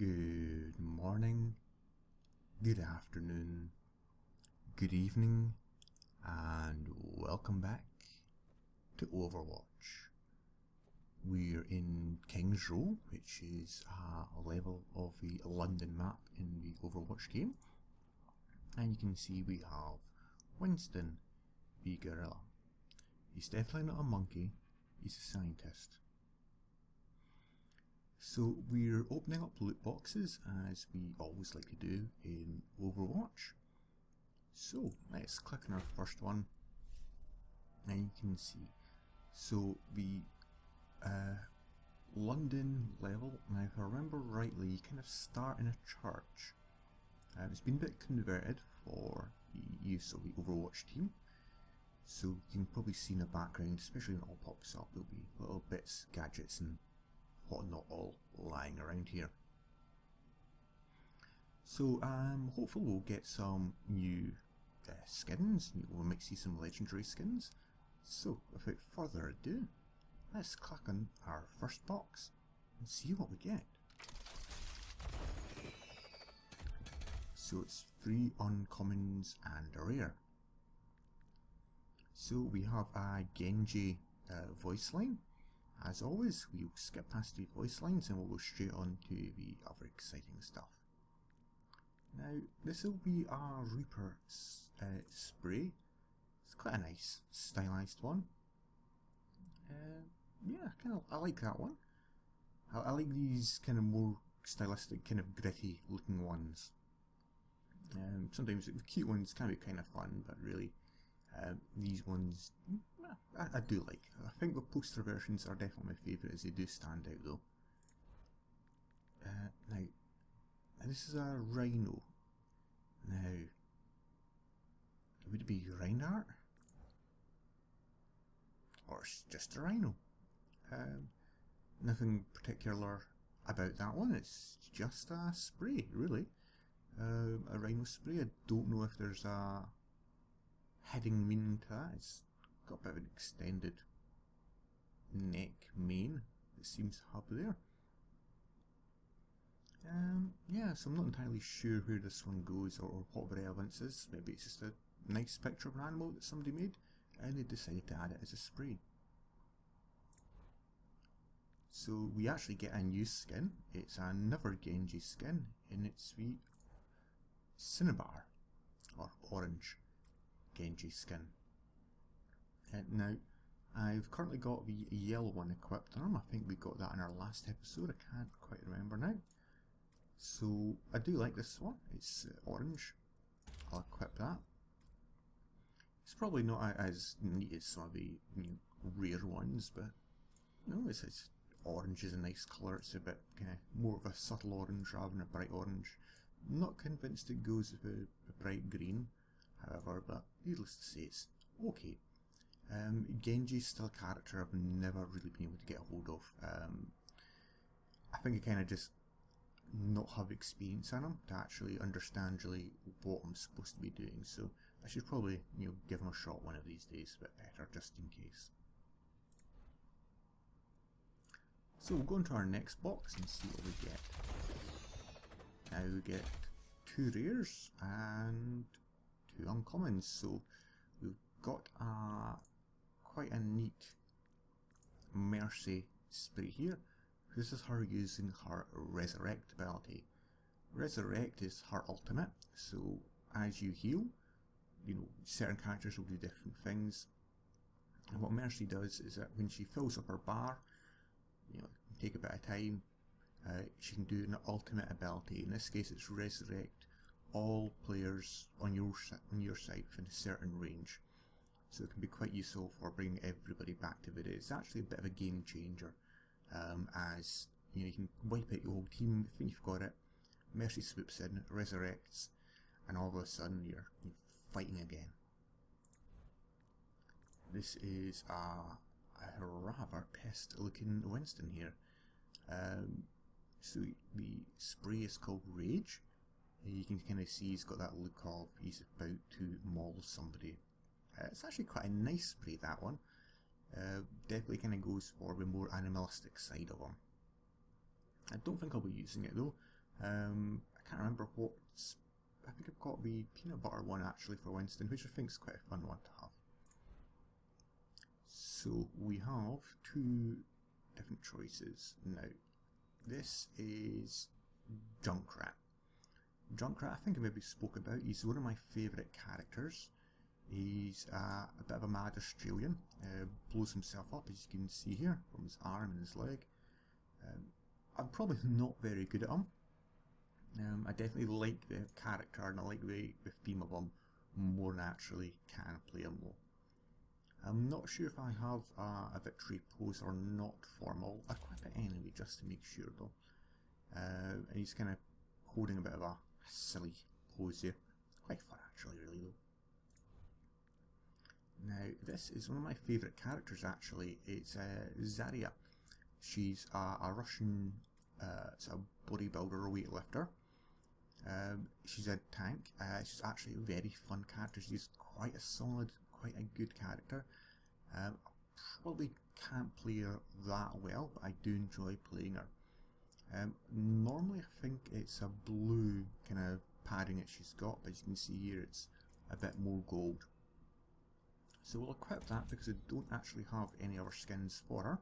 Good morning, good afternoon, good evening, and welcome back to Overwatch. We're in King's Row, which is a level of the London map in the Overwatch game. And you can see we have Winston, the gorilla. He's definitely not a monkey, he's a scientist. So we're opening up loot boxes as we always like to do in Overwatch. So let's click on our first one and you can see. So the London level, now if I remember rightly, you kind of start in a church. It's been a bit converted for the use of the Overwatch team. So you can probably see in the background, especially when it all pops up, there'll be little bits, gadgets and whatnot all lying around here. So hopefully we'll get some new skins. We might see some legendary skins. So without further ado, let's click on our first box and see what we get. So it's 3 uncommons and a rare. So we have a Genji voice line. As always, we'll skip past the voice lines and we'll go straight on to the other exciting stuff. Now, this will be a Reaper spray. It's quite a nice, stylised one. Yeah, I like that one. I like these kind of more stylistic, kind of gritty looking ones. Sometimes the cute ones can be kind of fun, but really, these ones, I do like. I think the poster versions are definitely my favourite, as they do stand out though. Now, this is a Rhino. Now, would it be Reinhardt? Or it's just a Rhino? Nothing particular about that one, it's just a spray, really. A Rhino spray. I don't know if there's a hidden meaning to that. It's got a bit of an extended neck mane that seems to have there. Yeah, so I'm not entirely sure where this one goes or what the relevance is. Maybe it's just a nice picture of an animal that somebody made and they decided to add it as a spray. So we actually get a new skin. It's another Genji skin and it's the Cinnabar or orange Genji skin. Now, I've currently got the yellow one equipped on him. I think we got that in our last episode. I can't quite remember now. So I do like this one. It's orange. I'll equip that. It's probably not as neat as some of the rare ones, but it's orange is a nice colour. It's a bit kind of more of a subtle orange rather than a bright orange. Not convinced it goes with a bright green, however, but needless to say, it's okay. Genji's still a character I've never really been able to get a hold of. I think I kind of just not have experience in him to actually understand really what I'm supposed to be doing, so I should probably give him a shot one of these days a bit better, just in case. So we'll go into our next box and see what we get. Now we get 2 rares and 2 uncommons, so we've got quite a neat Mercy spray here. This is her using her Resurrect ability. Resurrect is her ultimate, so as you heal, certain characters will do different things. And what Mercy does is that when she fills up her bar, take a bit of time, she can do an ultimate ability. In this case it's Resurrect all players on your side within a certain range. So it can be quite useful for bringing everybody back to the day. It's actually a bit of a game changer, as you can wipe out your whole team, think you've got it, Mercy swoops in, resurrects, and all of a sudden you're fighting again. This is a rather pissed looking Winston here. So the spray is called Rage. You can kind of see he's got that look of he's about to maul somebody. It's actually quite a nice spray, that one. Definitely kind of goes for the more animalistic side of him. I don't think I'll be using it though. I can't remember what. I think I've got the peanut butter one actually for Winston, which I think is quite a fun one to have. So we have two different choices now. This is Junkrat. Junkrat, I think I maybe spoke about. He's one of my favourite characters. He's a bit of a mad Australian. Blows himself up, as you can see here, from his arm and his leg. I'm probably not very good at him. I definitely like the character and I like the theme of him more than I actually can play him though. I'm not sure if I have a victory pose or not for him. I'll equip it anyway just to make sure though. And he's kind of holding a bit of a silly pose here. Quite fun actually, really though. Now this is one of my favourite characters actually. It's Zarya. She's a Russian bodybuilder or weightlifter. She's a tank. She's actually a very fun character. She's quite a solid, quite a good character. I probably can't play her that well, but I do enjoy playing her. Normally I think it's a blue kind of padding that she's got, but as you can see here it's a bit more gold. So we'll equip that because I don't actually have any other skins for her.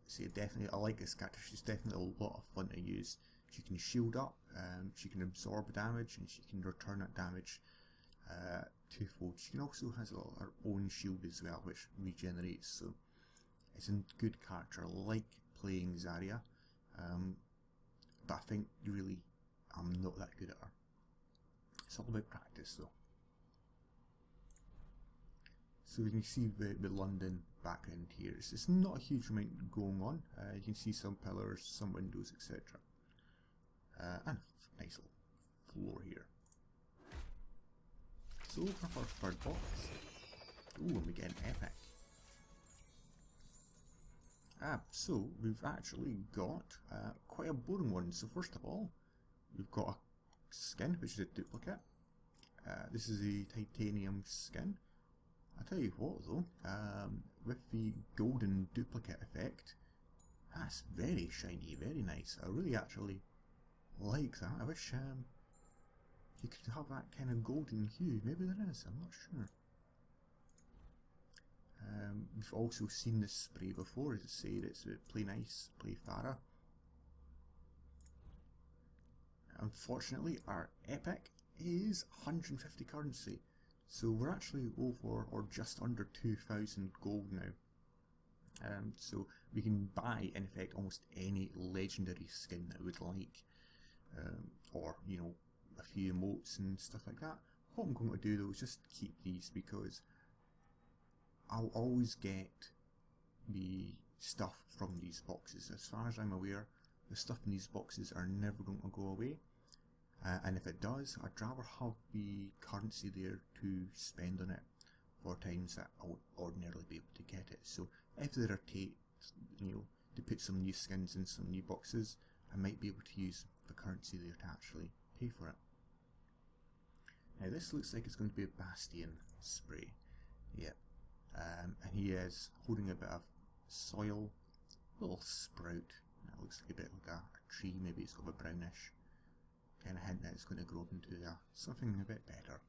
So yeah, definitely I like this character. She's definitely a lot of fun to use. She can shield up, she can absorb damage, and she can return that damage twofold. She can also has her own shield as well, which regenerates. So it's a good character. I like playing Zarya, but I think really I'm not that good at her. It's all about practice though. So you can see the London background here. It's not a huge amount going on. You can see some pillars, some windows, etc. And a nice little floor here. So for our third box. Ooh, and we get an epic. So we've actually got quite a boring one. So first of all, we've got a skin, which is a duplicate. This is a titanium skin. I'll tell you what though, with the golden duplicate effect, that's very shiny, very nice. I really actually like that. I wish you could have that kind of golden hue. Maybe there is, I'm not sure. We've also seen this spray before, as I said, it's play nice, play Farah. Unfortunately, our epic is 150 currency. So we're actually over or just under 2,000 gold now. So we can buy, in effect, almost any legendary skin that we would like. Or, you know, a few emotes and stuff like that. What I'm going to do though is just keep these because I'll always get the stuff from these boxes. As far as I'm aware, the stuff in these boxes are never going to go away. And if it does, I'd rather have the currency there to spend on it for times that I would ordinarily be able to get it. So if there are to put some new skins in some new boxes, I might be able to use the currency there to actually pay for it. Now this looks like it's going to be a Bastion spray. Yep. And he is holding a bit of soil, little sprout. That looks like a bit like a tree, maybe it's got a brownish kind of hint that it's going to grow into something a bit better.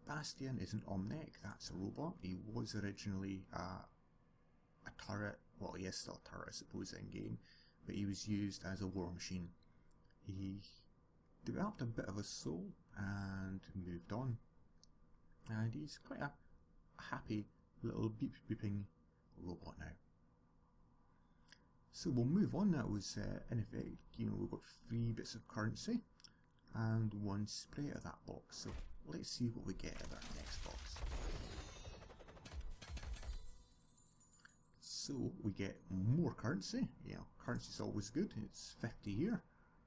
Bastion isn't Omnic, that's a robot. He was originally a turret, well he is still a turret I suppose in game, but he was used as a war machine. He developed a bit of a soul and moved on. And he's quite a happy little beep beeping robot now. So we'll move on. That was in effect, we've got 3 bits of currency and 1 spray out of that box. So let's see what we get out of our next box. So we get more currency. Currency's always good. It's 50 here.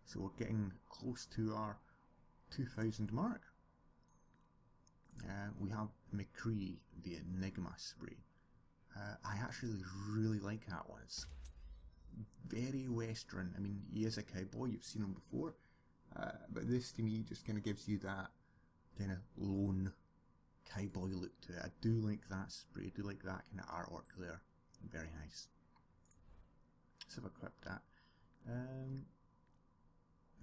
So we're getting close to our 2,000 mark. We have McCree, the Enigma spray. I actually really like that one. It's very western. I mean, he is a cowboy, you've seen him before, but this to me just kind of gives you that kind of lone cowboy look to it. I do like that spray, I do like that kind of artwork there. Very nice. Let's have a quick that.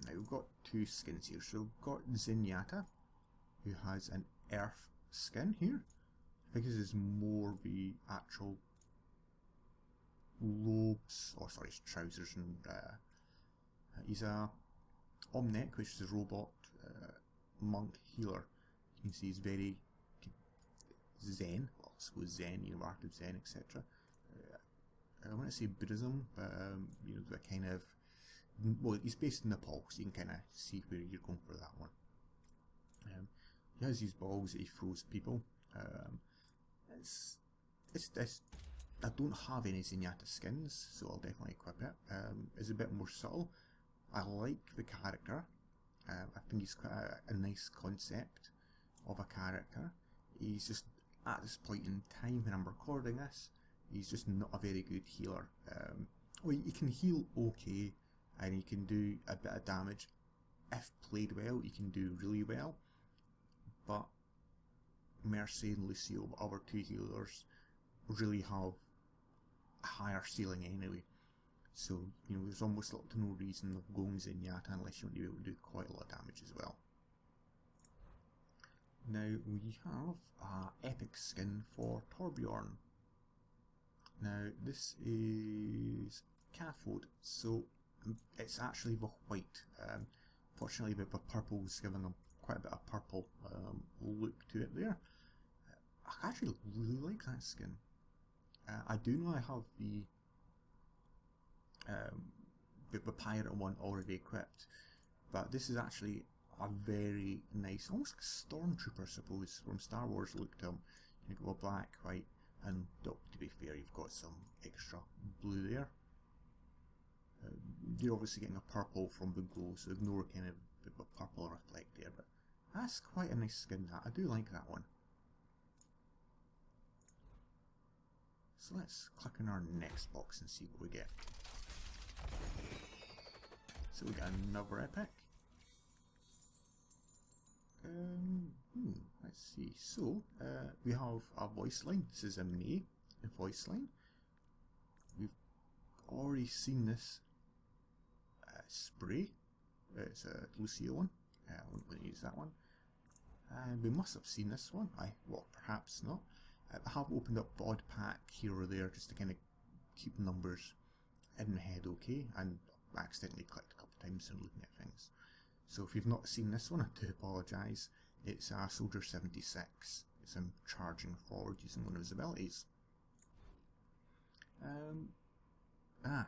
Now we've got two skins here. So we've got Zenyatta, who has an earth skin here. I think this is more the actual robes, or sorry, his trousers, and he's a Omnic, which is a robot monk healer. You can see he's very Zen, well, I suppose Zen, you know, art of Zen, etc. I want to say Buddhism, but you know, the kind of, well, he's based in Nepal, so you can kind of see where you're going for that one. He has these balls that he throws at people. I don't have any Zenyatta skins, so I'll definitely equip it. It's a bit more subtle. I like the character. I think he's quite a nice concept of a character. He's just, at this point in time when I'm recording this, he's just not a very good healer. Well, he can heal okay, and he can do a bit of damage. If played well, he can do really well. But Mercy and Lucio, the other two healers, really have a higher ceiling anyway. So, you know, there's almost little to no reason of going Zenyatta unless you want to be able to do quite a lot of damage as well. Now, we have an epic skin for Torbjorn. Now, this is Cathode, so it's actually the white. Fortunately, the purple is giving him quite a bit of purple look to it there. I actually really like that skin. I do know I have the pirate one already equipped, but this is actually a very nice, almost like a stormtrooper, I suppose, from Star Wars look to him. You go black, white, and to be fair, you've got some extra blue there. You're obviously getting a purple from the glow, so ignore kind of the purple reflect there, but that's quite a nice skin. That I do like that one. So let's click on our next box and see what we get. So we got another epic. Let's see. So we have a voice line. This is a May voice line. We've already seen this spray. It's a Lucio one. I wouldn't want to use that one. And we must have seen this one. Well, perhaps not. I have opened up the odd pack here or there just to kind of keep numbers in my head okay, and I accidentally clicked a couple of times and looking at things. So if you've not seen this one, I do apologise. It's a Soldier 76. It's him charging forward using one of his abilities.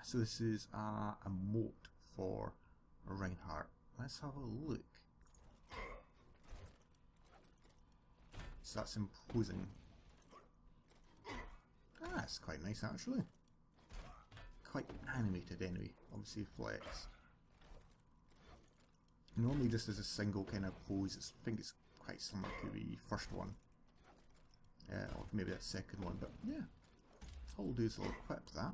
So this is a moat for Reinhardt. Let's have a look. So that's imposing. That's quite nice actually. Quite animated anyway, obviously flex. Normally just as a single kind of pose, I think it's quite similar to the first one. Or maybe that second one, but yeah. All we'll do is we'll equip that.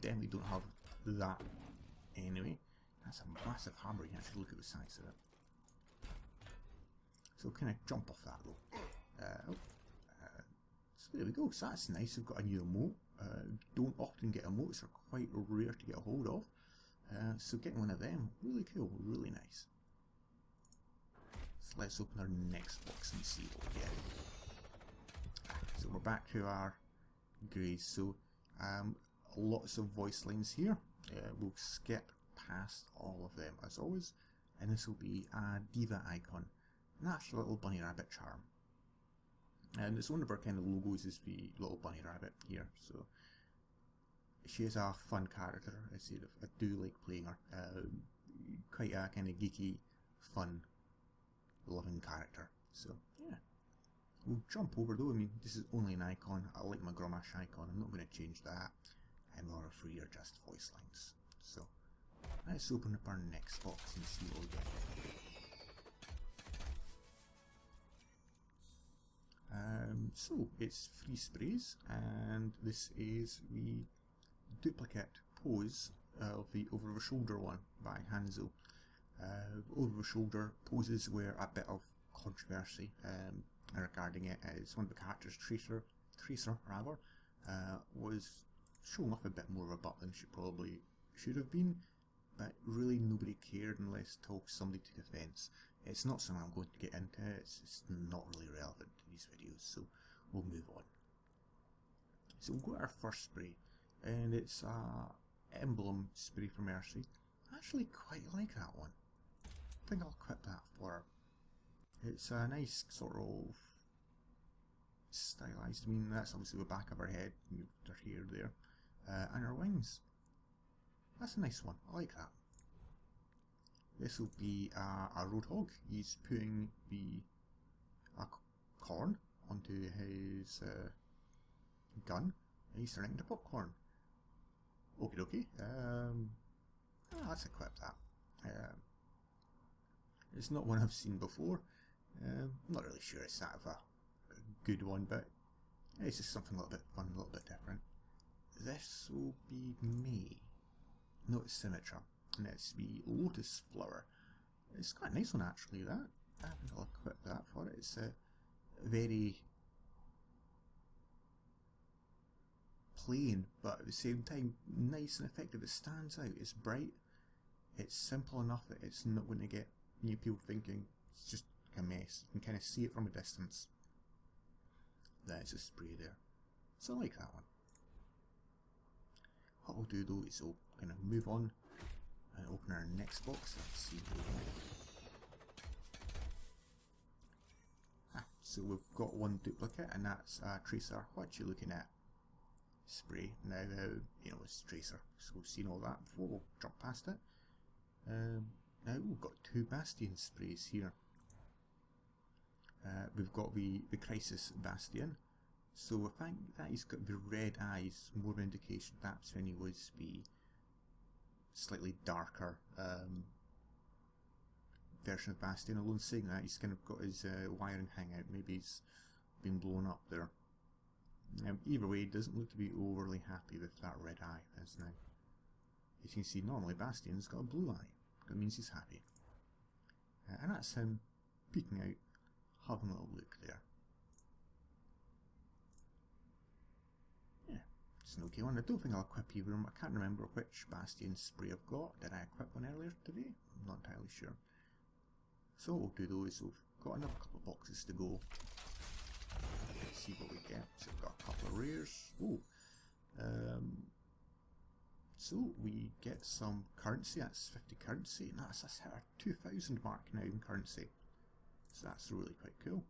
Definitely don't have that anyway. That's a massive hammer, you can actually look at the size of it. So kind of jump off that though. So there we go, so that's nice. We've got a new emote. Don't often get emotes, they're quite rare to get a hold of. So getting one of them, really cool, really nice. So let's open our next box and see what we get. So we're back to our greys. So lots of voice lines here. We'll skip past all of them as always, and this will be a D.Va icon. And that's a little bunny rabbit charm. And it's one of our kind of logos is the little bunny rabbit here. So she is a fun character. I do like playing her. Quite a kind of geeky, fun, loving character. So yeah, we'll jump over though. I mean, this is only an icon. I like my Grommash icon. I'm not going to change that. And our three are just voice lines. So let's open up our next box and see what we get. So it's 3 sprays, and this is the duplicate pose of the over the shoulder one by Hanzo. Over the shoulder poses were a bit of controversy regarding it, as one of the characters, Tracer was showing off a bit more of a butt than she probably should have been. but really nobody cared unless somebody took offence. It's not something I'm going to get into, it's not really relevant to these videos, so we'll move on. So we'll go to our first spray, and it's a emblem spray for Mercy. I actually quite like that one. I think I'll equip that for her. It's a nice sort of stylised, I mean that's obviously the back of her head, her hair there, and her wings. That's a nice one, I like that. This will be a roadhog. He's putting a corn onto his gun, and he's turning into popcorn. Okie dokie. Let's equip that. It's not one I've seen before. I'm not really sure it's that of a good one, but it's just something a little bit fun, a little bit different. This will be May. No, it's Symmetra, and it's the Lotus Flower. It's quite a nice one actually, that. I think I'll equip that for it. It's a very plain, but at the same time nice and effective. It stands out, it's bright, it's simple enough that it's not going to get people thinking it's just a mess. You can kind of see it from a distance. That is a spray there. So I like that one. What we'll do though is we'll kind of move on and open our next box. Let's see what we get. So we've got one duplicate, and that's Tracer. What you looking at? Spray. Now, you know, it's Tracer, so we've seen all that before. We'll jump past it. Now we've got two Bastion sprays here. We've got the Crisis Bastion. So I think that he's got the red eyes, more of an indication that's when he was the slightly darker version of Bastion. Although in saying that, he's kind of got his wiring hang out, maybe he's been blown up there. Either way, he doesn't look to be overly happy with that red eye as now. As you can see, normally Bastion's got a blue eye. That means he's happy. And that's him peeking out, having a little look there. Yeah, it's an okay one. I don't think I'll equip either of them. I can't remember which Bastion spray I've got. Did I equip one earlier today? I'm not entirely sure. So what we'll do though is we've got another couple of boxes to go. Let's see what we get. So we've got a couple of rares. Oh, so we get some currency. That's 50 currency, and that's hit our 2,000 mark now in currency. So that's really quite cool.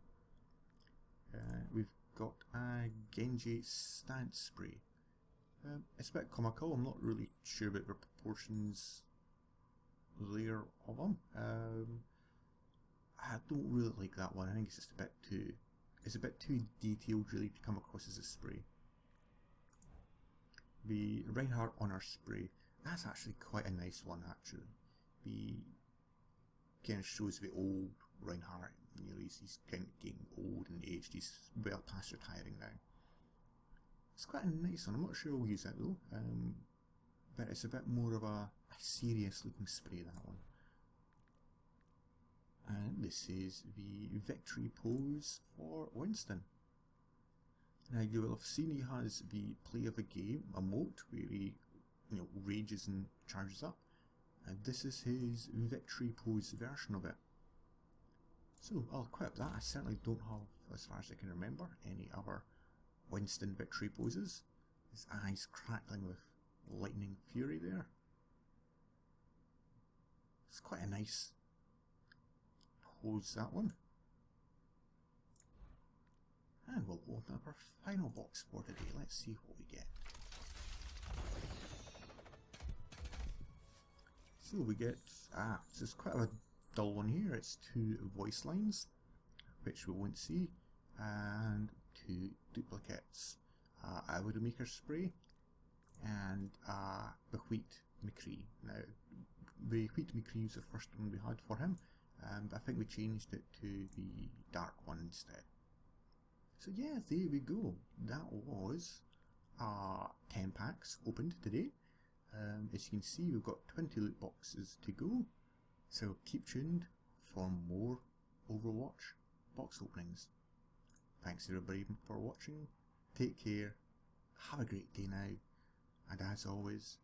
We've got a Genji stance spray. It's a bit comical. I'm not really sure about the proportions there of them. I don't really like that one. I think it's just a bit too. It's a bit too detailed really to come across as a spray. The Reinhardt Honor spray, that's actually quite a nice one actually. The kind of shows the old Reinhardt, you know, he's kind of getting old and aged, he's well past retiring now. It's quite a nice one. I'm not sure I'll use it though, but it's a bit more of a serious looking spray, that one. And this is the victory pose for Winston. Now you will have seen he has the play of a game emote where he, you know, rages and charges up, and this is his victory pose version of it. So I'll equip that. I certainly don't have, as far as I can remember, any other Winston victory poses. His eyes crackling with lightning fury there. It's quite a nice pose, that one. And we'll open up our final box for today. Let's see what we get. So we get, this is quite a dull one here. It's two voice lines, which we won't see, and two duplicates. A Widowmaker spray, and the Wheat McCree. Now, the Wheat McCree was the first one we had for him, but I think we changed it to the dark one instead. So yeah, there we go. That was 10 packs opened today. As you can see, we've got 20 loot boxes to go. So keep tuned for more Overwatch box openings. Thanks everybody for watching. Take care. Have a great day now. And as always,